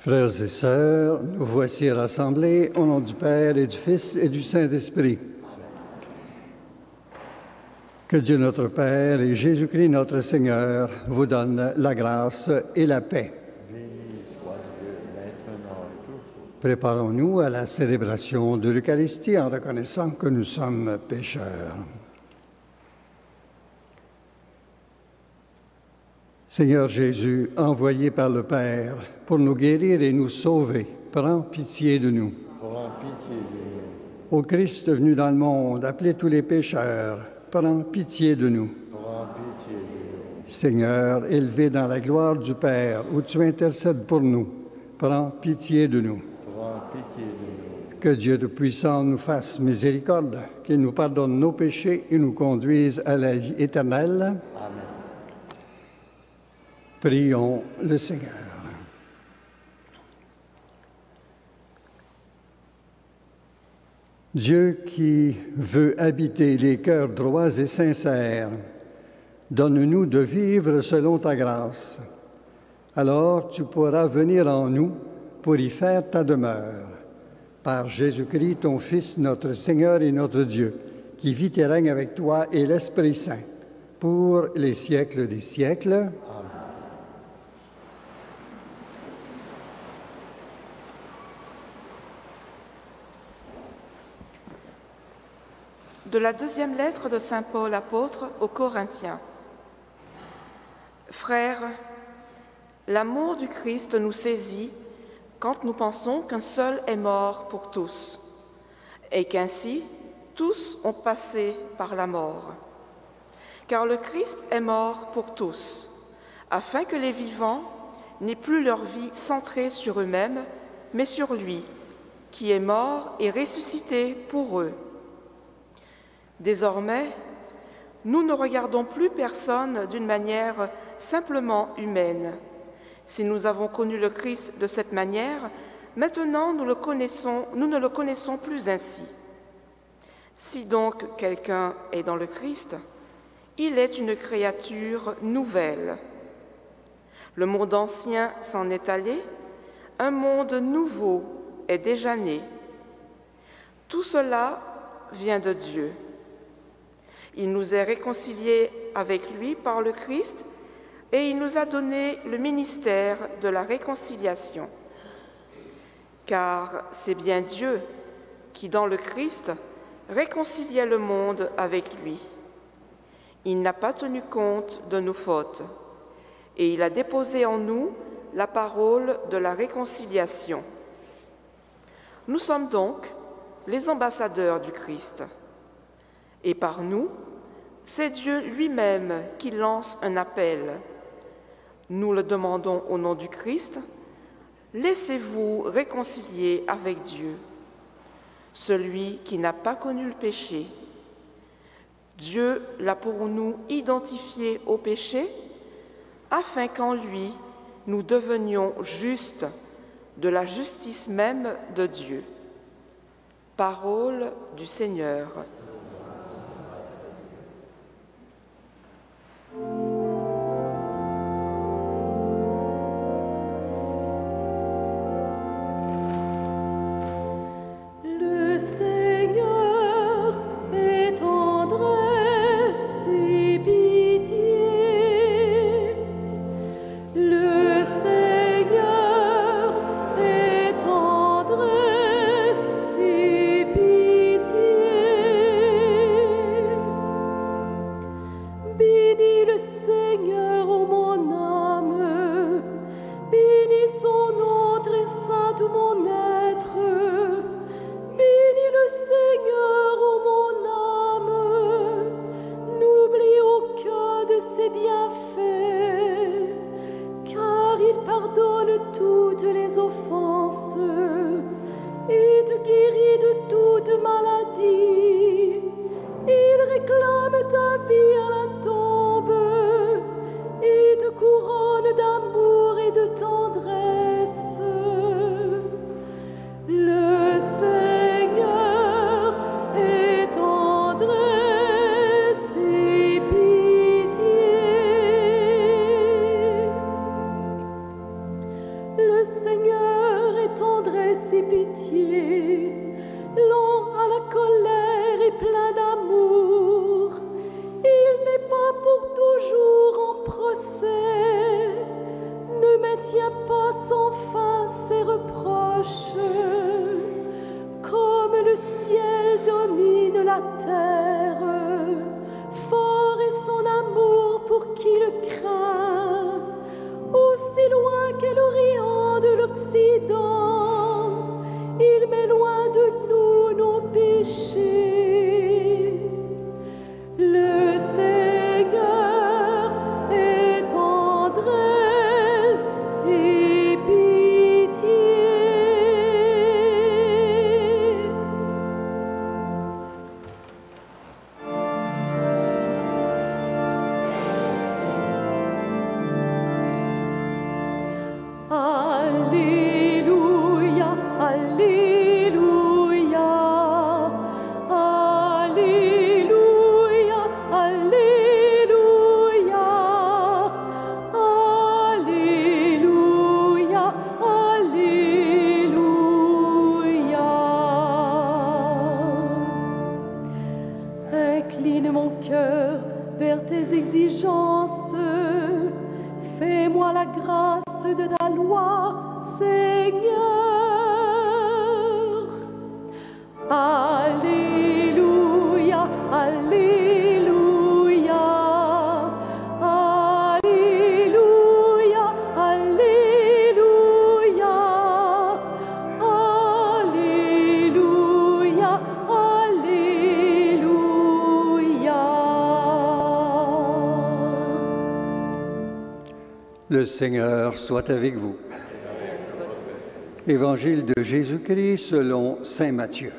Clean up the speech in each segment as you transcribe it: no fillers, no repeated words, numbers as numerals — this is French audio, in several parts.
Frères et sœurs, nous voici rassemblés au nom du Père et du Fils et du Saint-Esprit. Que Dieu notre Père et Jésus-Christ notre Seigneur vous donnent la grâce et la paix. Béni soit Dieu, maintenant et toujours. Préparons-nous à la célébration de l'Eucharistie en reconnaissant que nous sommes pécheurs. Seigneur Jésus, envoyé par le Père pour nous guérir et nous sauver, prends pitié de nous. Prends pitié de nous. Ô Christ venu dans le monde, appelez tous les pécheurs, prends pitié de nous. Prends pitié de nous. Seigneur, élevé dans la gloire du Père, où tu intercèdes pour nous, prends pitié de nous. Prends pitié de nous. Que Dieu Tout-Puissant nous fasse miséricorde, qu'il nous pardonne nos péchés et nous conduise à la vie éternelle. Amen. Prions le Seigneur. Dieu qui veut habiter les cœurs droits et sincères, donne-nous de vivre selon ta grâce. Alors tu pourras venir en nous pour y faire ta demeure. Par Jésus-Christ, ton Fils, notre Seigneur et notre Dieu, qui vit et règne avec toi et l'Esprit Saint, pour les siècles des siècles. De la deuxième lettre de saint Paul apôtre aux Corinthiens. Frères, l'amour du Christ nous saisit quand nous pensons qu'un seul est mort pour tous, et qu'ainsi tous ont passé par la mort. Car le Christ est mort pour tous, afin que les vivants n'aient plus leur vie centrée sur eux-mêmes, mais sur lui, qui est mort et ressuscité pour eux. Désormais, nous ne regardons plus personne d'une manière simplement humaine. Si nous avons connu le Christ de cette manière, maintenant nous ne le connaissons plus ainsi. Si donc quelqu'un est dans le Christ, il est une créature nouvelle. Le monde ancien s'en est allé, un monde nouveau est déjà né. Tout cela vient de Dieu. Il nous est réconciliés avec lui par le Christ et il nous a donné le ministère de la réconciliation. Car c'est bien Dieu qui, dans le Christ, réconciliait le monde avec lui. Il n'a pas tenu compte de nos fautes et il a déposé en nous la parole de la réconciliation. Nous sommes donc les ambassadeurs du Christ. Et par nous, c'est Dieu lui-même qui lance un appel. Nous le demandons au nom du Christ, laissez-vous réconcilier avec Dieu, celui qui n'a pas connu le péché. Dieu l'a pour nous identifié au péché, afin qu'en lui, nous devenions justes de la justice même de Dieu. Parole du Seigneur. Le Seigneur l'Orient, de l'Occident, il met loin de nous nos péchés. Le Seigneur est tendresse et pitié. Alléluia, Alléluia, Alléluia, Alléluia, Alléluia, Alléluia. Incline mon cœur vers tes exigences, fais-moi la grâce de ta loi, Seigneur. Alléluia, Alléluia, Alléluia, Alléluia, Alléluia, Alléluia. Le Seigneur soit avec vous. Évangile de Jésus-Christ selon saint Matthieu.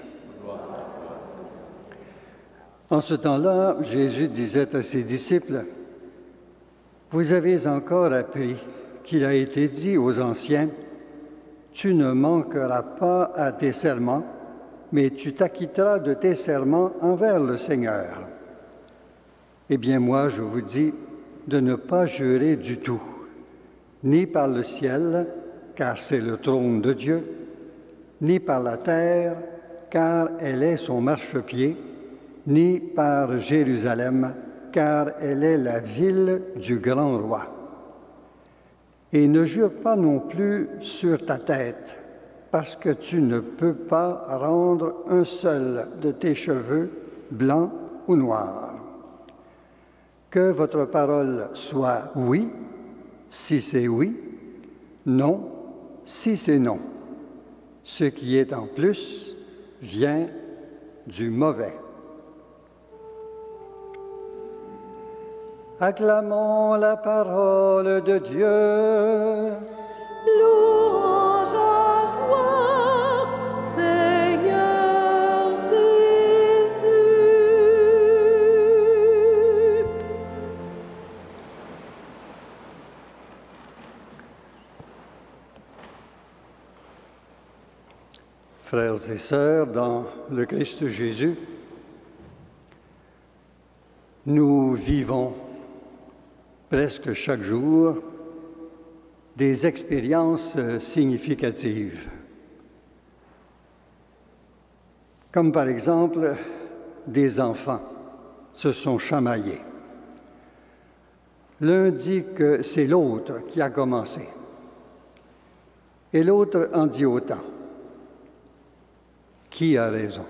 En ce temps-là, Jésus disait à ses disciples, « Vous avez encore appris qu'il a été dit aux anciens, « Tu ne manqueras pas à tes serments, mais tu t'acquitteras de tes serments envers le Seigneur. » Eh bien, moi, je vous dis de ne pas jurer du tout, ni par le ciel, car c'est le trône de Dieu, ni par la terre, car elle est son marchepied, ni par Jérusalem, car elle est la ville du grand roi. Et ne jure pas non plus sur ta tête, parce que tu ne peux pas rendre un seul de tes cheveux blanc ou noir. Que votre parole soit oui, si c'est oui, non, si c'est non. Ce qui est en plus vient du mauvais. Acclamons la parole de Dieu. Louange à toi, Seigneur Jésus. Frères et sœurs, dans le Christ Jésus, nous vivons presque chaque jour des expériences significatives. Comme par exemple, des enfants se sont chamaillés. L'un dit que c'est l'autre qui a commencé, et l'autre en dit autant. Qui a raison?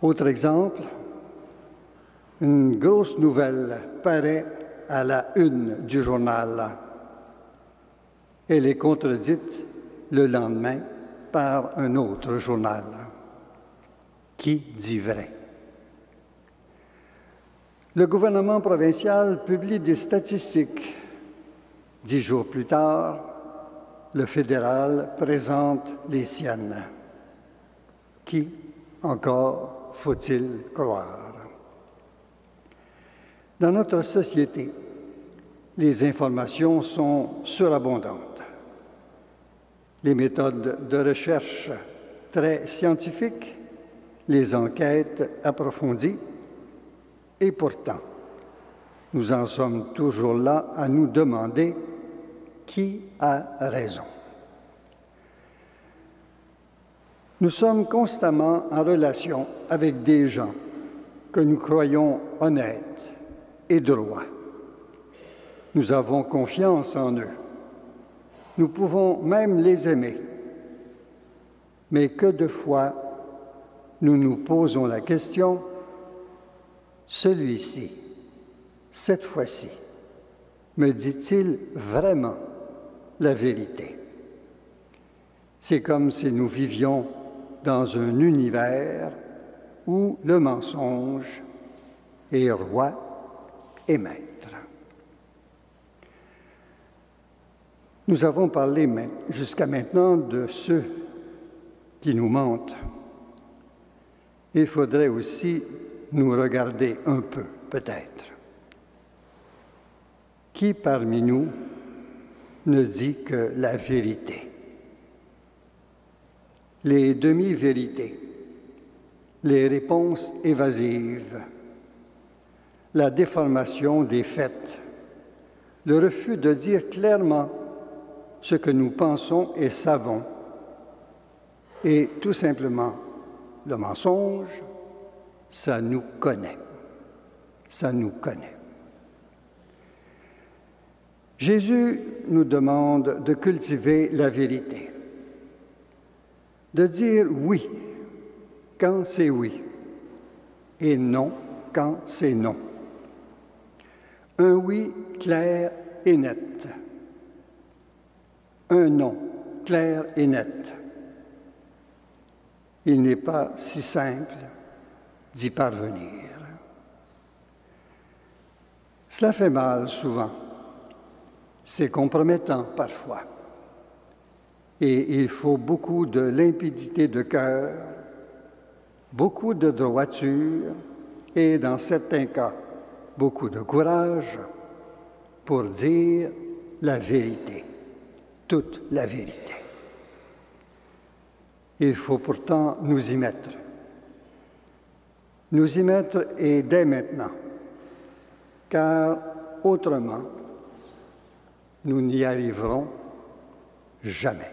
Autre exemple, une grosse nouvelle paraît à la une du journal. Elle est contredite le lendemain par un autre journal. Qui dit vrai? Le gouvernement provincial publie des statistiques. 10 jours plus tard, le fédéral présente les siennes. Qui encore faut-il croire? Dans notre société, les informations sont surabondantes. Les méthodes de recherche très scientifiques, les enquêtes approfondies, et pourtant, nous en sommes toujours là à nous demander qui a raison. Nous sommes constamment en relation avec des gens que nous croyons honnêtes et droits. Nous avons confiance en eux. Nous pouvons même les aimer. Mais que de fois nous nous posons la question, celui-ci, cette fois-ci, Me dit-il vraiment la vérité? C'est comme si nous vivions dans un univers où le mensonge est roi et maître. Nous avons parlé jusqu'à maintenant de ceux qui nous mentent. Il faudrait aussi nous regarder un peu, peut-être. Qui parmi nous ne dit que la vérité? Les demi-vérités, les réponses évasives, la déformation des faits, le refus de dire clairement ce que nous pensons et savons, et tout simplement le mensonge, ça nous connaît. Ça nous connaît. Jésus nous demande de cultiver la vérité, de dire oui quand c'est oui et non quand c'est non. Un oui clair et net. Un non clair et net. Il n'est pas si simple d'y parvenir. Cela fait mal souvent. C'est compromettant parfois. Et il faut beaucoup de limpidité de cœur, beaucoup de droiture et, dans certains cas, beaucoup de courage pour dire la vérité, toute la vérité. Il faut pourtant nous y mettre. Nous y mettre et dès maintenant, car autrement, nous n'y arriverons jamais.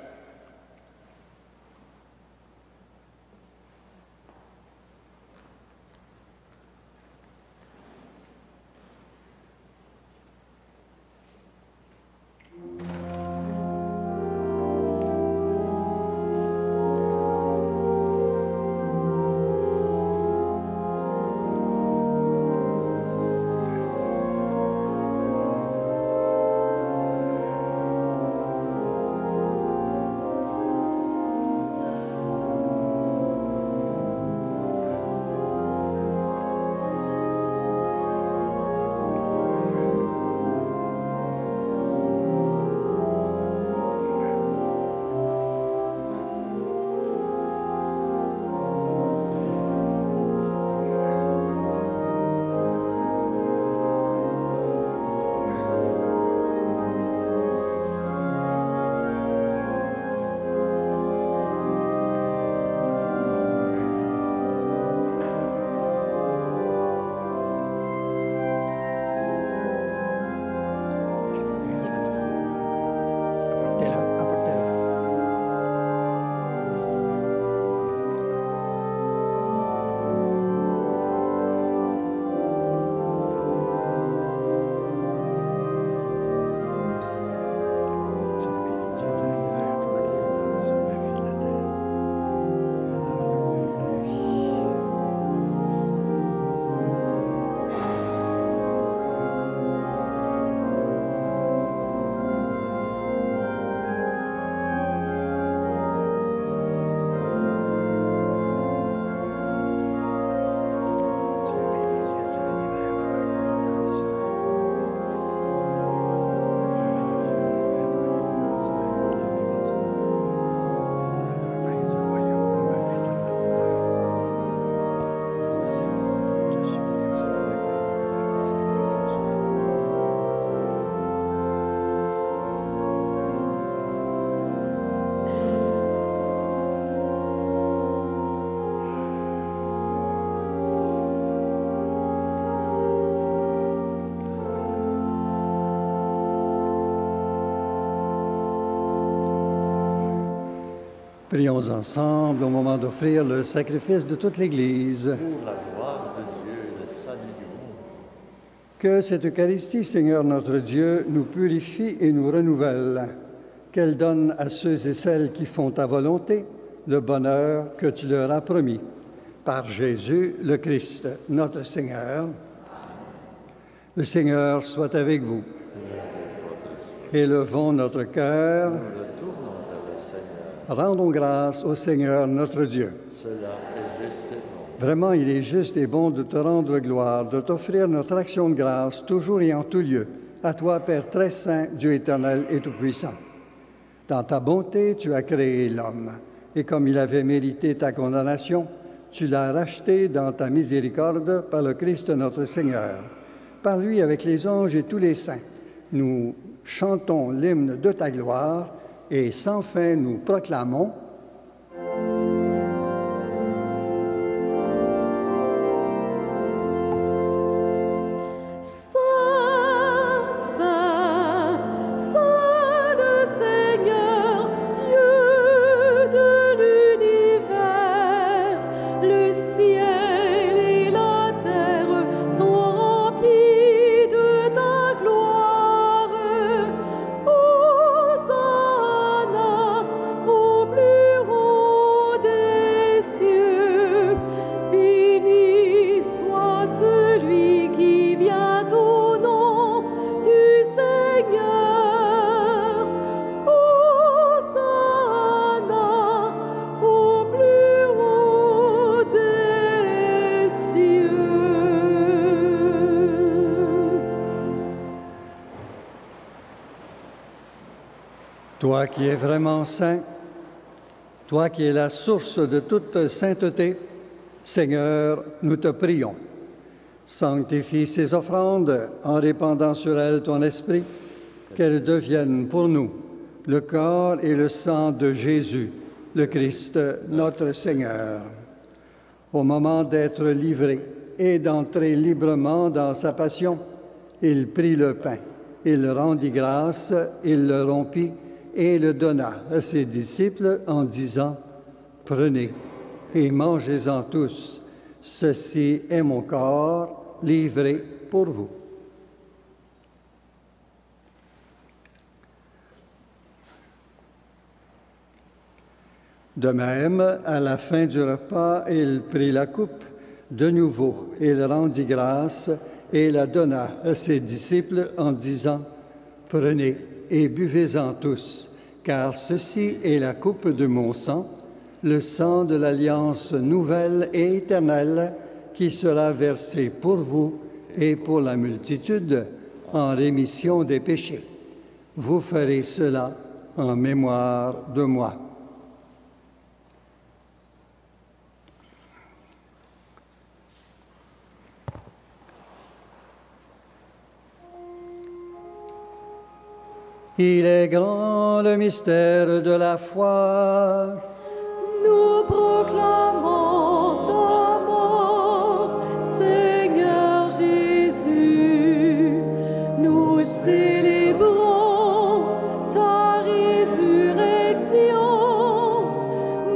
Prions ensemble au moment d'offrir le sacrifice de toute l'Église. Pour la gloire de Dieu et le salut du monde. Que cette Eucharistie, Seigneur notre Dieu, nous purifie et nous renouvelle, qu'elle donne à ceux et celles qui font ta volonté le bonheur que tu leur as promis. Par Jésus le Christ, notre Seigneur. Le Seigneur soit avec vous. Élevons notre cœur. Nous retournons vers le Seigneur. Rendons grâce au Seigneur notre Dieu. Cela est juste et bon. Vraiment, il est juste et bon de te rendre gloire, de t'offrir notre action de grâce, toujours et en tout lieu, à toi, Père très saint, Dieu éternel et tout-puissant. Dans ta bonté, tu as créé l'homme, et comme il avait mérité ta condamnation, tu l'as racheté dans ta miséricorde par le Christ notre Seigneur. Par lui, avec les anges et tous les saints, nous chantons l'hymne de ta gloire, et sans fin nous proclamons: Toi qui es vraiment saint, toi qui es la source de toute sainteté, Seigneur, nous te prions. Sanctifie ces offrandes en répandant sur elles ton esprit, qu'elles deviennent pour nous le corps et le sang de Jésus, le Christ, notre Seigneur. Au moment d'être livré et d'entrer librement dans sa passion, il prit le pain, il rendit grâce, il le rompit et le donna à ses disciples en disant: « Prenez et mangez-en tous, ceci est mon corps livré pour vous. » De même, à la fin du repas, il prit la coupe. De nouveau, il rendit grâce et la donna à ses disciples en disant: « Prenez et buvez-en tous, car ceci est la coupe de mon sang, le sang de l'alliance nouvelle et éternelle qui sera versé pour vous et pour la multitude en rémission des péchés. Vous ferez cela en mémoire de moi. » Il est grand le mystère de la foi. Nous proclamons ta mort, Seigneur Jésus. Nous célébrons ta résurrection.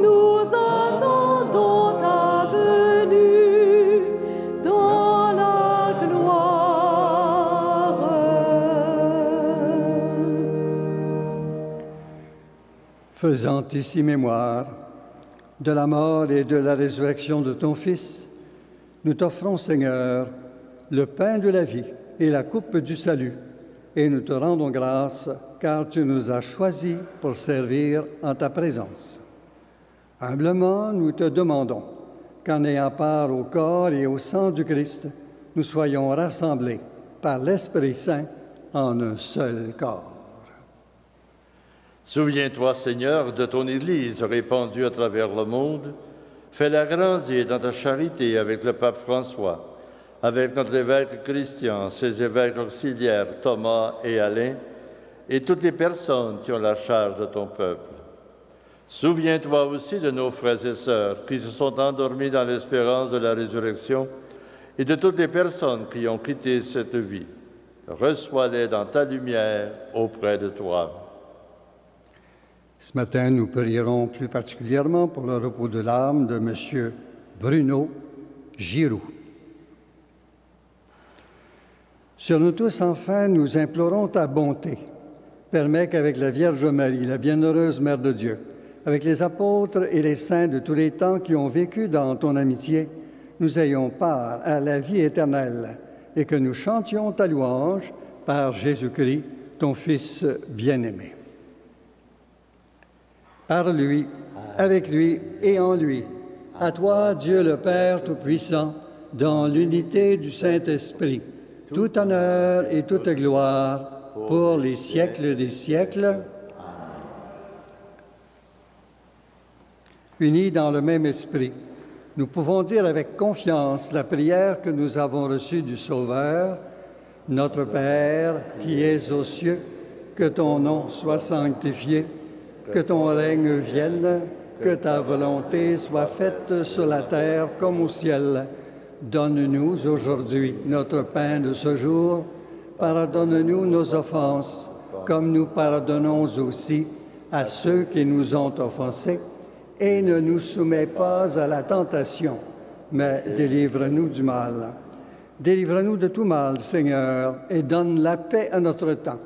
Nous attendons ta venue dans la gloire. Faisant ici mémoire de la mort et de la résurrection de ton Fils, nous t'offrons, Seigneur, le pain de la vie et la coupe du salut, et nous te rendons grâce, car tu nous as choisis pour servir en ta présence. Humblement, nous te demandons qu'en ayant part au corps et au sang du Christ, nous soyons rassemblés par l'Esprit Saint en un seul corps. Souviens-toi, Seigneur, de ton Église répandue à travers le monde. Fais-la grandir dans ta charité avec le pape François, avec notre évêque Christian, ses évêques auxiliaires Thomas et Alain, et toutes les personnes qui ont la charge de ton peuple. Souviens-toi aussi de nos frères et sœurs qui se sont endormis dans l'espérance de la résurrection et de toutes les personnes qui ont quitté cette vie. Reçois-les dans ta lumière auprès de toi. Ce matin, nous prierons plus particulièrement pour le repos de l'âme de M. Bruno Giroux. Sur nous tous, enfin, nous implorons ta bonté. Permets qu'avec la Vierge Marie, la bienheureuse Mère de Dieu, avec les apôtres et les saints de tous les temps qui ont vécu dans ton amitié, nous ayons part à la vie éternelle et que nous chantions ta louange par Jésus-Christ, ton Fils bien-aimé. Par lui, avec lui et en lui, à toi, Dieu le Père Tout-Puissant, dans l'unité du Saint-Esprit, tout honneur et toute gloire pour les siècles des siècles. Unis dans le même esprit, nous pouvons dire avec confiance la prière que nous avons reçue du Sauveur. Notre Père, qui es aux cieux, que ton nom soit sanctifié, que ton règne vienne, que ta volonté soit faite sur la terre comme au ciel. Donne-nous aujourd'hui notre pain de ce jour. Pardonne-nous nos offenses, comme nous pardonnons aussi à ceux qui nous ont offensés. Et ne nous soumets pas à la tentation, mais délivre-nous du mal. Délivre-nous de tout mal, Seigneur, et donne la paix à notre temps.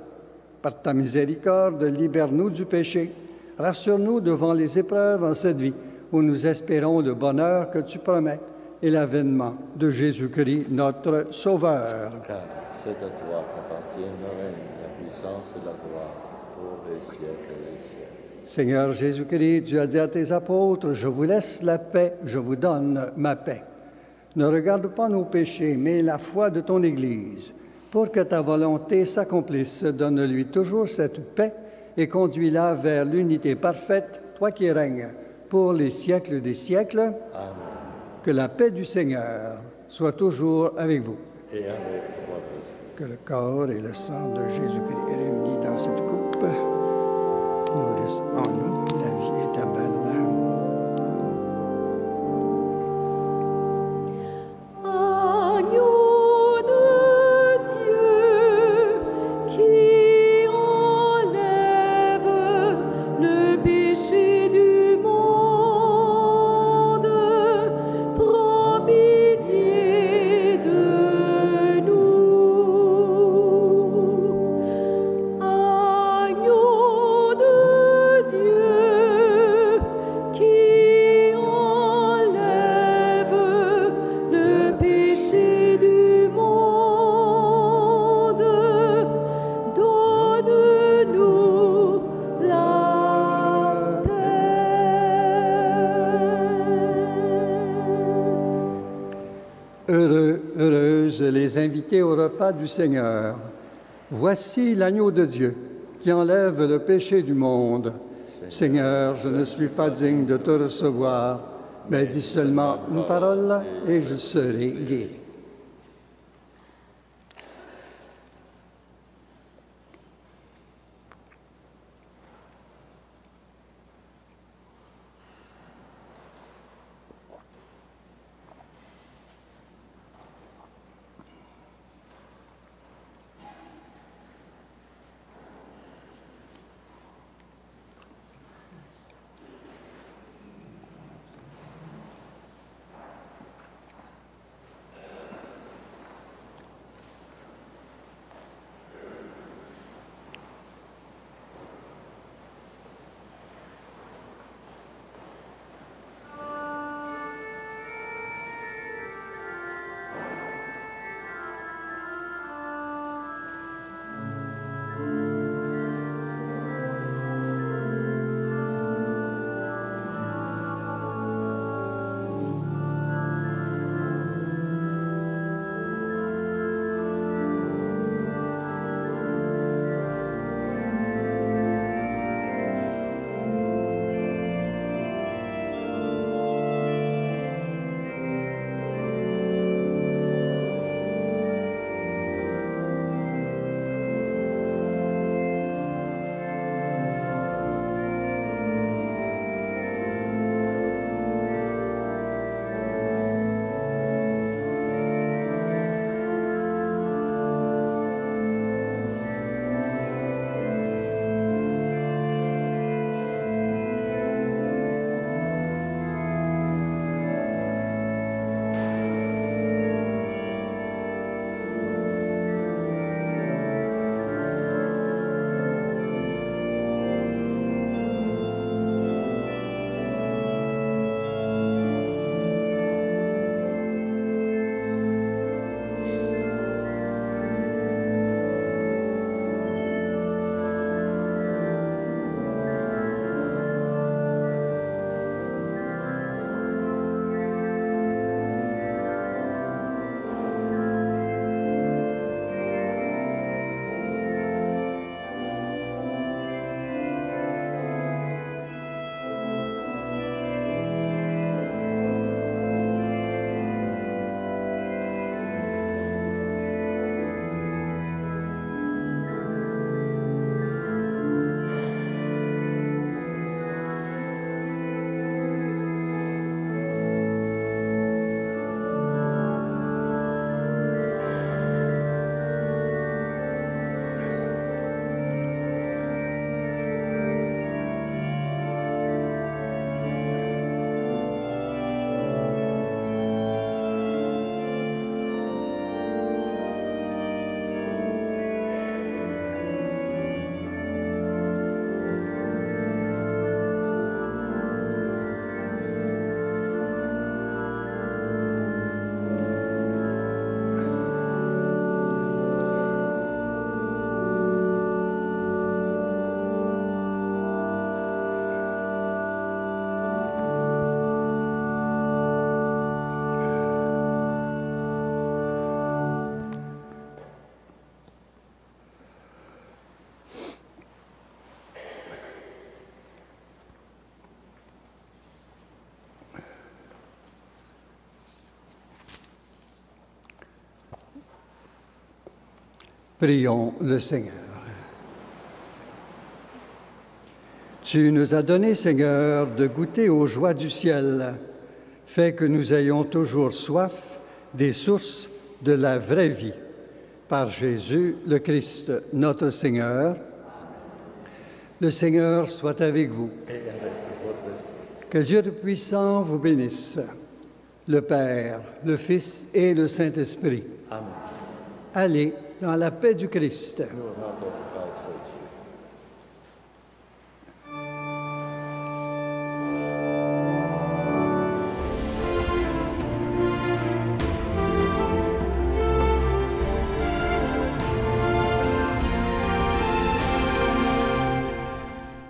Par ta miséricorde, libère-nous du péché. Rassure-nous devant les épreuves en cette vie, où nous espérons le bonheur que tu promets et l'avènement de Jésus-Christ, notre Sauveur. Car c'est à toi qu'appartiennent le règne, la puissance et la gloire, pour les siècles des siècles. Seigneur Jésus-Christ, tu as dit à tes apôtres, « Je vous laisse la paix, je vous donne ma paix. » Ne regarde pas nos péchés, mais la foi de ton Église. Pour que ta volonté s'accomplisse, donne-lui toujours cette paix et conduis-la vers l'unité parfaite, toi qui règnes pour les siècles des siècles. Amen. Que la paix du Seigneur soit toujours avec vous. Et avec toi aussi. Que le corps et le sang de Jésus-Christ réunis dans cette coupe nourrissent en nous la vie éternelle. Heureuses les invités au repas du Seigneur. Voici l'agneau de Dieu qui enlève le péché du monde. Seigneur, je ne suis pas digne de te recevoir, mais dis seulement une parole et je serai guéri. Prions le Seigneur. Tu nous as donné, Seigneur, de goûter aux joies du ciel. Fais que nous ayons toujours soif des sources de la vraie vie. Par Jésus le Christ, notre Seigneur. Le Seigneur soit avec vous. Que Dieu Tout-Puissant vous bénisse, le Père, le Fils et le Saint-Esprit. Amen. Allez dans la paix du Christ. Nous rendons grâce à Dieu.